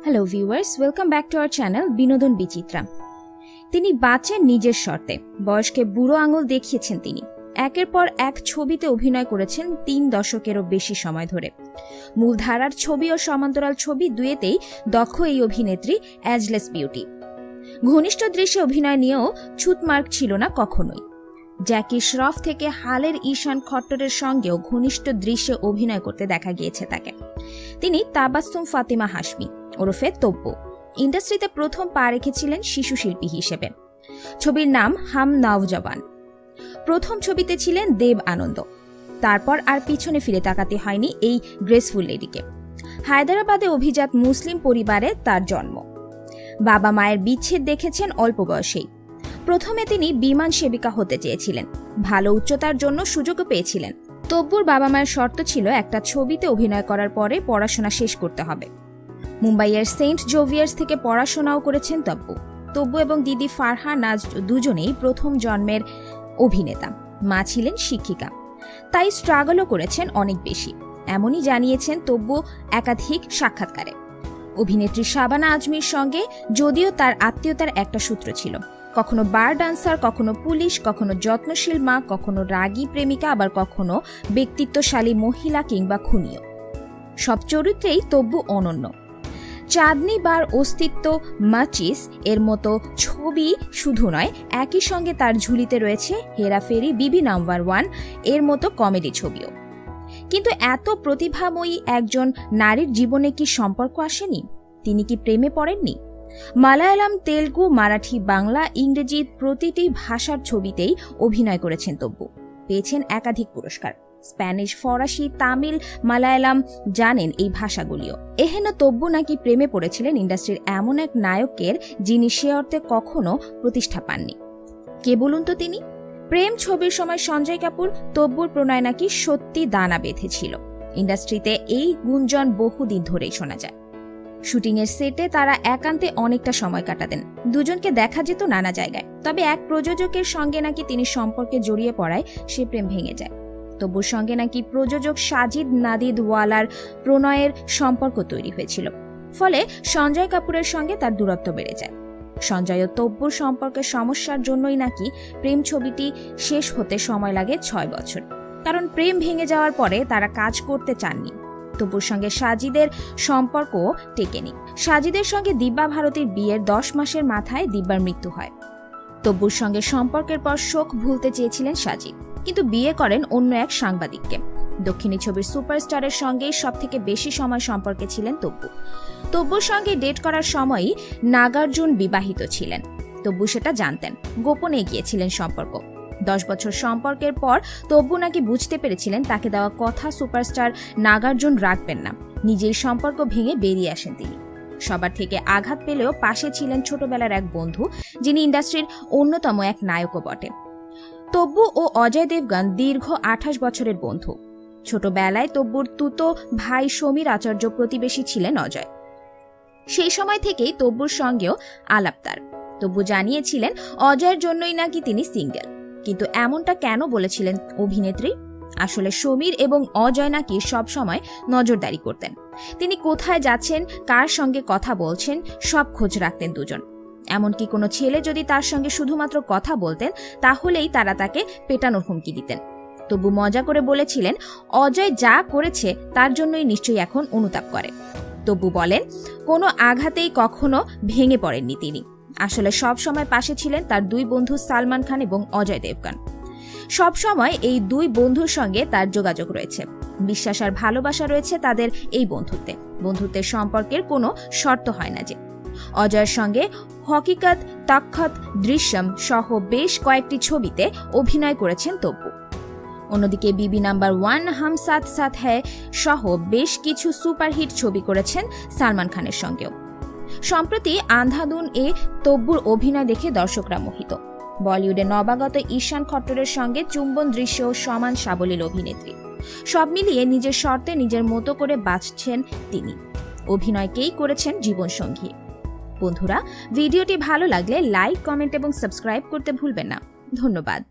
Hello viewers, welcome back to our channel বিনোদন বিচিত্রা। তিনি বাঁচেন নিজের শর্তে, বয়সকে বুড়ো আঙুল দেখিয়েছেন তিনি। একের পর এক ছবিতে অভিনয় করেছেন 3 দশকেরও বেশি সময় ধরে। মূলধারার ছবি ও সমান্তরাল ছবি দুয়েতেই দক্ষ এই অভিনেত্রী এজলেস বিউটি। ঘনিষ্ঠ দৃশ্যে অভিনয় নিয়েও ছুতমার্ক ছিল না কখনোই। জ্যাকি শ্রফ থেকে হালের ঈশান খট্টরের সঙ্গেও ঘনিষ্ঠ দৃশ্যে অভিনয় করতে দেখা গিয়েছে তাকে। তিনি তাবাসসুম ফাতিমা হাশমি ওরফে তব্বু ইন্ডাস্ট্রিতে প্রথম পা রেখেছিলেন শিশু শিল্পী হিসেবে। ছবির নাম হাম নওজওয়ান। প্রথম ছবিতে ছিলেন দেব আনন্দ। তারপর আর পিছনে ফিরে তাকাতে হয়নি এই গ্রেসফুল লেডিকে। হায়দ্রাবাদে অভিজাত মুসলিম পরিবারে তার জন্ম। বাবা মায়ের বিচ্ছেদ দেখেছেন অল্প বয়সেই। প্রথমে তিনি বিমান সেবিকা হতে চেয়েছিলেন, ভালো উচ্চতার জন্য সুযোগও পেয়েছিলেন। তব্বুর বাবা মায়ের শর্ত ছিল একটা ছবিতে অভিনয় করার পরে পড়াশোনা শেষ করতে হবে। মুম্বাইয়ের সেন্ট জোভিয়ার্স থেকে পড়াশোনাও করেছেন তব্বু এবং দিদি ফারহা নাজ দুজনেই প্রথম জন্মের অভিনেতা। মা ছিলেন শিক্ষিকা, তাই স্ট্রাগলও করেছেন অনেক বেশি, এমনই জানিয়েছেন তব্বু একাধিক সাক্ষাৎকারে। অভিনেত্রী শাবানা আজমির সঙ্গে যদিও তার আত্মীয়তার একটা সূত্র ছিল, কখনো বার ডান্সার, কখনো পুলিশ, কখনো যত্নশীল মা, কখনো রাগী প্রেমিকা, আবার কখনো ব্যক্তিত্বশালী মহিলা কিংবা খুনিও। সব চরিত্রেই তব্বু অনন্য। চাঁদনি বার, অস্তিত্ব, মাচিস এর মতো ছবি শুধু নয়, একই সঙ্গে তার ঝুলিতে রয়েছে হেরাফেরি, বিবি নাম্বার 1 এর মতো কমেডি ছবিও। কিন্তু এত প্রতিভাময়ী একজন নারীর জীবনে কি সম্পর্ক আসেনি? তিনি কি প্রেমে পড়েননি? মালায়ালাম, তেলুগু, মারাঠি, বাংলা, ইংরেজি প্রতিটি ভাষার ছবিতেই অভিনয় করেছেন তব্বু। পেয়েছেন একাধিক পুরস্কার। স্প্যানিশ, ফরাসি, তামিল, মালায়ালাম জানেন এই ভাষাগুলিও। এহেন তব্বু নাকি প্রেমে পড়েছিলেন ইন্ডাস্ট্রির এমন এক নায়কের, যিনি সে অর্থে কখনো প্রতিষ্ঠা পাননি। কে বলুন তো তিনি? প্রেম ছবির সময় সঞ্জয় কাপুর তব্বুর প্রণয় নাকি সত্যি দানা বেঁধেছিল। ইন্ডাস্ট্রিতে এই গুঞ্জন বহুদিন ধরেই শোনা যায়। শুটিংয়ের সেটে তারা একান্তে অনেকটা সময় কাটাতেন। দুজনকে দেখা যেত নানা জায়গায়। তবে এক প্রযোজকের সঙ্গে নাকি তিনি সম্পর্কে জড়িয়ে পড়ায় সে প্রেম ভেঙে যায়। তব্বুর সঙ্গে নাকি প্রযোজক সাজিদ নাদিদওয়ালার প্রণয়ের সম্পর্ক তৈরি হয়েছিল। ফলে সঞ্জয় কাপুরের সঙ্গে তার দূরত্ব বেড়ে যায়। সঞ্জয় ও তব্বুর সম্পর্কের সমস্যার জন্যই নাকি প্রেম ছবিটি শেষ হতে সময় লাগে 6 বছর। কারণ প্রেম ভেঙে যাওয়ার পরে তারা কাজ করতে চাননি। তব্বুর সঙ্গে সাজিদের সম্পর্ক টেকেনি। সাজিদের সঙ্গে দিব্যা ভারতীর বিয়ের 10 মাসের মাথায় দিব্যার মৃত্যু হয়। তব্বুর সঙ্গে সম্পর্কের পর শোক ভুলতে চেয়েছিলেন সাজিদ, কিন্তু বিয়ে করেন অন্য এক সাংবাদিককে। দক্ষিণী ছবির সুপারস্টারের সঙ্গেই সবথেকে বেশি সময় সম্পর্কে ছিলেন তব্বু। তব্বুর সঙ্গে ডেট করার সময়ই নাগার্জুন বিবাহিত ছিলেন। তব্বু সেটা জানতেন, গোপনে এগিয়েছিলেন সম্পর্ক। 10 বছর সম্পর্কের পর তব্বু নাকি বুঝতে পেরেছিলেন তাকে দেওয়া কথা সুপারস্টার নাগার্জুন রাখবেন না। নিজেই সম্পর্ক ভেঙে বেরিয়ে আসেন তিনি। সবার থেকে আঘাত পেলেও পাশে ছিলেন ছোটবেলার এক বন্ধু, যিনি ইন্ডাস্ট্রির অন্যতম এক নায়কও বটে। তব্বু ও অজয় দেবগন দীর্ঘ 28 বছরের বন্ধু। ছোটবেলায় তব্বুর তুতো ভাই সমীর আচার্য প্রতিবেশী ছিলেন অজয়। সেই সময় থেকেই তব্বুর সঙ্গেও আলাপ তার। তব্বু জানিয়েছিলেন অজয়ের জন্যই নাকি তিনি সিঙ্গেল। কিন্তু এমনটা কেন বলেছিলেন অভিনেত্রী? আসলে সমীর এবং অজয় নাকি সব সময় নজরদারি করতেন। তিনি কোথায় যাচ্ছেন, কার সঙ্গে কথা বলছেন, সব খোঁজ রাখতেন দুজন। এমনকি কোনো ছেলে যদি তার সঙ্গে শুধুমাত্র কথা বলতেন, তাহলেই তারা তাকে পেটানোর হুমকি দিতেন। তবু মজা করে বলেছিলেন অজয় যা করেছে তার জন্যই নিশ্চয়ই এখন অনুতাপ করে। তবু বলেন কোনো আঘাতেই কখনো ভেঙে পড়েননি তিনি। আসলে সব সময় পাশে ছিলেন তার 2 বন্ধু সালমান খান এবং অজয় দেবগন। সব সময় এই 2 বন্ধুর সঙ্গে তার যোগাযোগ রয়েছে। বিশ্বাস আর ভালোবাসা রয়েছে তাদের এই বন্ধুত্বে। বন্ধুত্বের সম্পর্কের কোনো শর্ত হয় না যে। অজয়ের সঙ্গে হকিকত, তখত, দৃশ্যম সহ বেশ কয়েকটি ছবিতে অভিনয় করেছেন তব্বু। অন্যদিকে বিবি নাম্বার 1, হাম সাথ সাথ হ্যায় সহ বেশ কিছু সুপারহিট ছবি করেছেন সালমান খানের সঙ্গেও। সম্প্রতি আন্ধাধুন এ তব্বুর অভিনয় দেখে দর্শকরা মোহিত। বলিউডে নবাগত ঈশান খট্টরের সঙ্গে চুম্বন দৃশ্য সমান সাবলীল অভিনেত্রী। সব মিলিয়ে নিজের শর্তে নিজের মতো করে বাঁচছেন তিনি। অভিনয়কেই করেছেন জীবনসঙ্গী। বন্ধুরা, ভিডিওটি ভালো লাগলে লাইক, কমেন্ট এবং সাবস্ক্রাইব করতে ভুলবেন না। ধন্যবাদ।